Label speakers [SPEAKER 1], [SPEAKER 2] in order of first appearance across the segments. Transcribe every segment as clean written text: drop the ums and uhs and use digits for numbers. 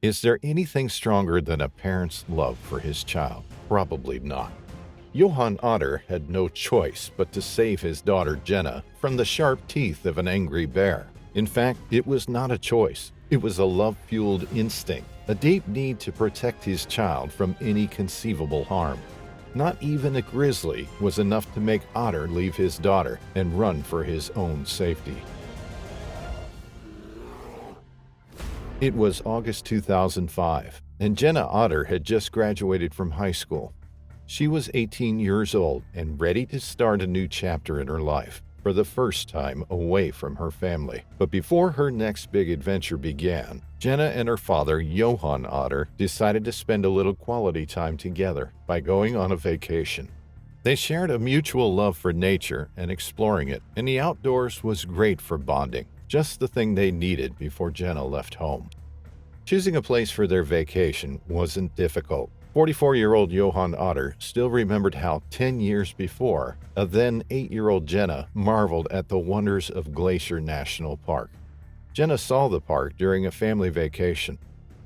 [SPEAKER 1] Is there anything stronger than a parent's love for his child? Probably not. Johan Otter had no choice but to save his daughter Jenna from the sharp teeth of an angry bear. In fact, it was not a choice. It was a love-fueled instinct, a deep need to protect his child from any conceivable harm. Not even a grizzly was enough to make Otter leave his daughter and run for his own safety. It was August 2005, and Jenna Otter had just graduated from high school. She was 18 years old and ready to start a new chapter in her life, for the first time away from her family. But before her next big adventure began, Jenna and her father, Johan Otter, decided to spend a little quality time together by going on a vacation. They shared a mutual love for nature and exploring it, and the outdoors was great for bonding. Just the thing they needed before Jenna left home. Choosing a place for their vacation wasn't difficult. 44-year-old Johan Otter still remembered how 10 years before, a then 8-year-old Jenna marveled at the wonders of Glacier National Park. Jenna saw the park during a family vacation.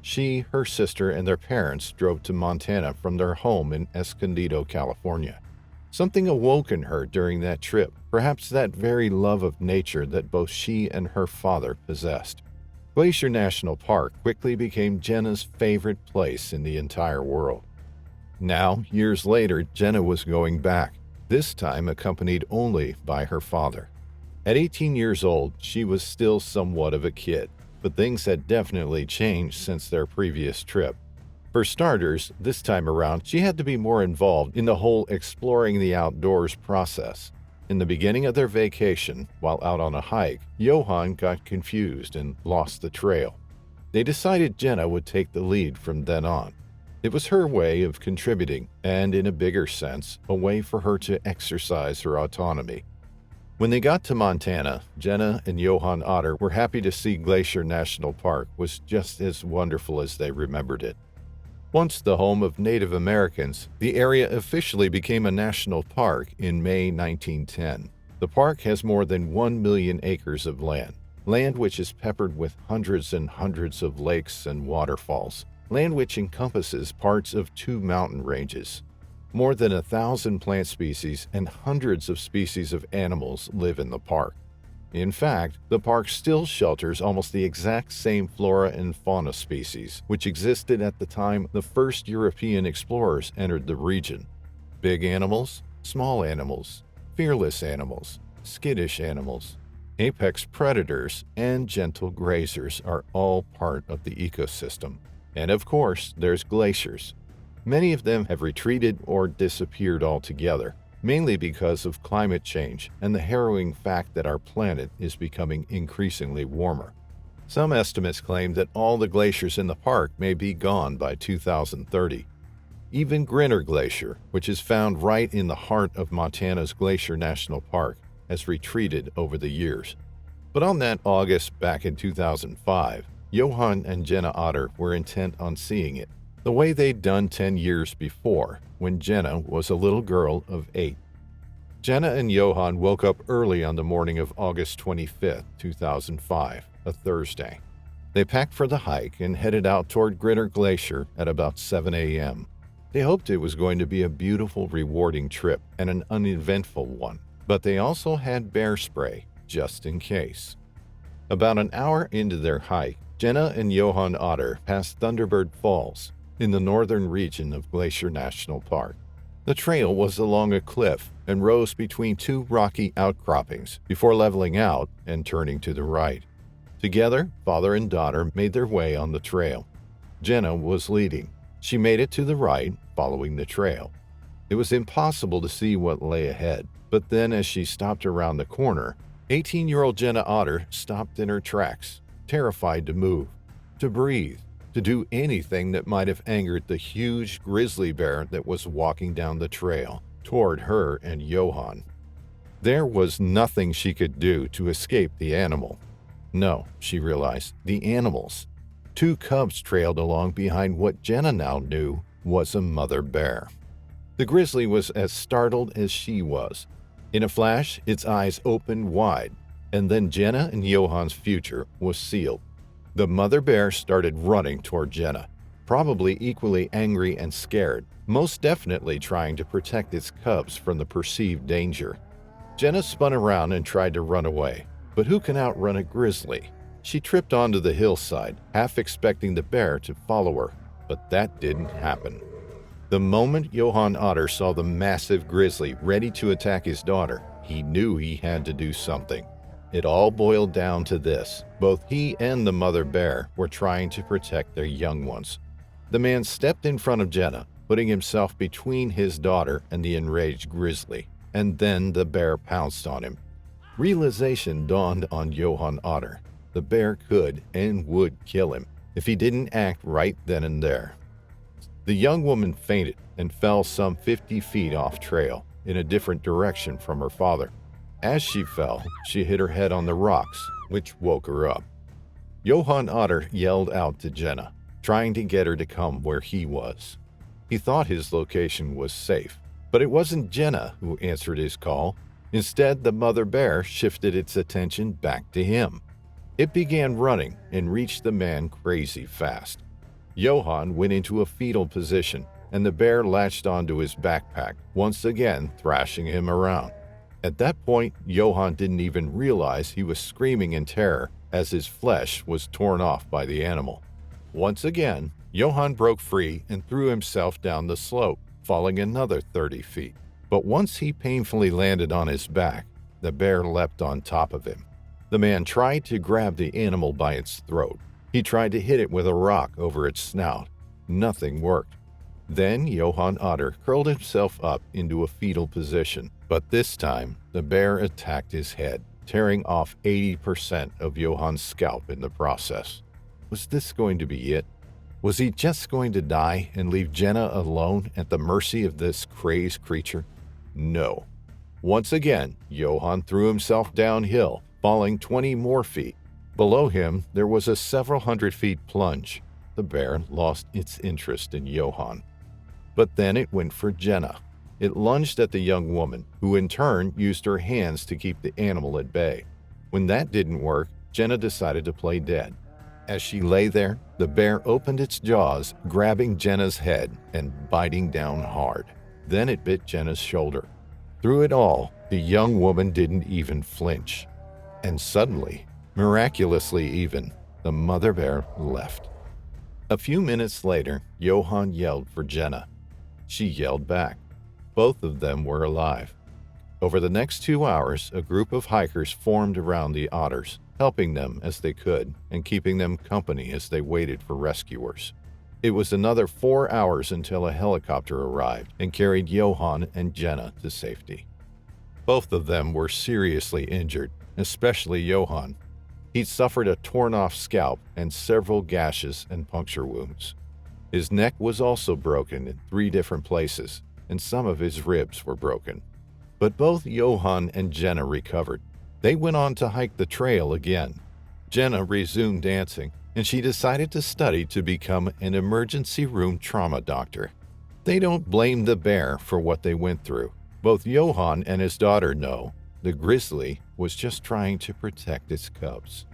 [SPEAKER 1] She, her sister, and their parents drove to Montana from their home in Escondido, California. Something awoke in her during that trip, perhaps that very love of nature that both she and her father possessed. Glacier National Park quickly became Jenna's favorite place in the entire world. Now, years later, Jenna was going back, this time accompanied only by her father. At 18 years old, she was still somewhat of a kid, but things had definitely changed since their previous trip. For starters, this time around, she had to be more involved in the whole exploring the outdoors process. In the beginning of their vacation, while out on a hike, Johan got confused and lost the trail. They decided Jenna would take the lead from then on. It was her way of contributing, and in a bigger sense, a way for her to exercise her autonomy. When they got to Montana, Jenna and Johan Otter were happy to see Glacier National Park was just as wonderful as they remembered it. Once the home of Native Americans, the area officially became a national park in May 1910. The park has more than 1 million acres of land which is peppered with hundreds and hundreds of lakes and waterfalls, land which encompasses parts of 2 mountain ranges. More than 1,000 plant species and hundreds of species of animals live in the park. In fact, the park still shelters almost the exact same flora and fauna species which existed at the time the first European explorers entered the region. Big animals, small animals, fearless animals, skittish animals, apex predators, and gentle grazers are all part of the ecosystem. And of course, there's glaciers. Many of them have retreated or disappeared altogether, mainly because of climate change and the harrowing fact that our planet is becoming increasingly warmer. Some estimates claim that all the glaciers in the park may be gone by 2030. Even Grizzly Glacier, which is found right in the heart of Montana's Glacier National Park, has retreated over the years. But on that August back in 2005, Johan and Jenna Otter were intent on seeing it, the way they'd done 10 years before, when Jenna was a little girl of 8. Jenna and Johan woke up early on the morning of August 25, 2005, a Thursday. They packed for the hike and headed out toward Grizzly Glacier at about 7 a.m. They hoped it was going to be a beautiful, rewarding trip and an uneventful one, but they also had bear spray, just in case. About an hour into their hike, Jenna and Johan Otter passed Thunderbird Falls, in the northern region of Glacier National Park. The trail was along a cliff and rose between 2 rocky outcroppings before leveling out and turning to the right. Together, father and daughter made their way on the trail. Jenna was leading. She made it to the right, following the trail. It was impossible to see what lay ahead, but then as she stopped around the corner, 18-year-old Jenna Otter stopped in her tracks, terrified to move, to breathe, to do anything that might have angered the huge grizzly bear that was walking down the trail toward her and Johan. There was nothing she could do to escape the animal. No, she realized, the animals. 2 cubs trailed along behind what Jenna now knew was a mother bear. The grizzly was as startled as she was. In a flash, its eyes opened wide, and then Jenna and Johan's future was sealed. The mother bear started running toward Jenna, probably equally angry and scared, most definitely trying to protect its cubs from the perceived danger. Jenna spun around and tried to run away, but who can outrun a grizzly? She tripped onto the hillside, half expecting the bear to follow her, but that didn't happen. The moment Johan Otter saw the massive grizzly ready to attack his daughter, he knew he had to do something. It all boiled down to this: both he and the mother bear were trying to protect their young ones. The man stepped in front of Jenna, putting himself between his daughter and the enraged grizzly, and then the bear pounced on him. Realization dawned on Johan Otter. The bear could and would kill him if he didn't act right then and there. The young woman fainted and fell some 50 feet off trail in a different direction from her father. As she fell, she hit her head on the rocks, which woke her up. Johan Otter yelled out to Jenna, trying to get her to come where he was. He thought his location was safe, but it wasn't Jenna who answered his call. Instead, the mother bear shifted its attention back to him. It began running and reached the man crazy fast. Johan went into a fetal position, and the bear latched onto his backpack, once again thrashing him around. At that point, Johan didn't even realize he was screaming in terror as his flesh was torn off by the animal. Once again, Johan broke free and threw himself down the slope, falling another 30 feet. But once he painfully landed on his back, the bear leapt on top of him. The man tried to grab the animal by its throat. He tried to hit it with a rock over its snout. Nothing worked. Then Johan Otter curled himself up into a fetal position, but this time the bear attacked his head, tearing off 80% of Johan's scalp in the process. Was this going to be it? Was he just going to die and leave Jenna alone at the mercy of this crazed creature? No. Once again, Johan threw himself downhill, falling 20 more feet. Below him, there was a several hundred feet plunge. The bear lost its interest in Johan. But then it went for Jenna. It lunged at the young woman, who in turn used her hands to keep the animal at bay. When that didn't work, Jenna decided to play dead. As she lay there, the bear opened its jaws, grabbing Jenna's head and biting down hard. Then it bit Jenna's shoulder. Through it all, the young woman didn't even flinch. And suddenly, miraculously even, the mother bear left. A few minutes later, Johan yelled for Jenna. She yelled back. Both of them were alive. Over the next 2 hours, a group of hikers formed around the otters, helping them as they could and keeping them company as they waited for rescuers. It was another 4 hours until a helicopter arrived and carried Johan and Jenna to safety. Both of them were seriously injured, especially Johan. He'd suffered a torn-off scalp and several gashes and puncture wounds. His neck was also broken in 3 different places, and some of his ribs were broken. But both Johan and Jenna recovered. They went on to hike the trail again. Jenna resumed dancing, and she decided to study to become an emergency room trauma doctor. They don't blame the bear for what they went through. Both Johan and his daughter know the grizzly was just trying to protect its cubs.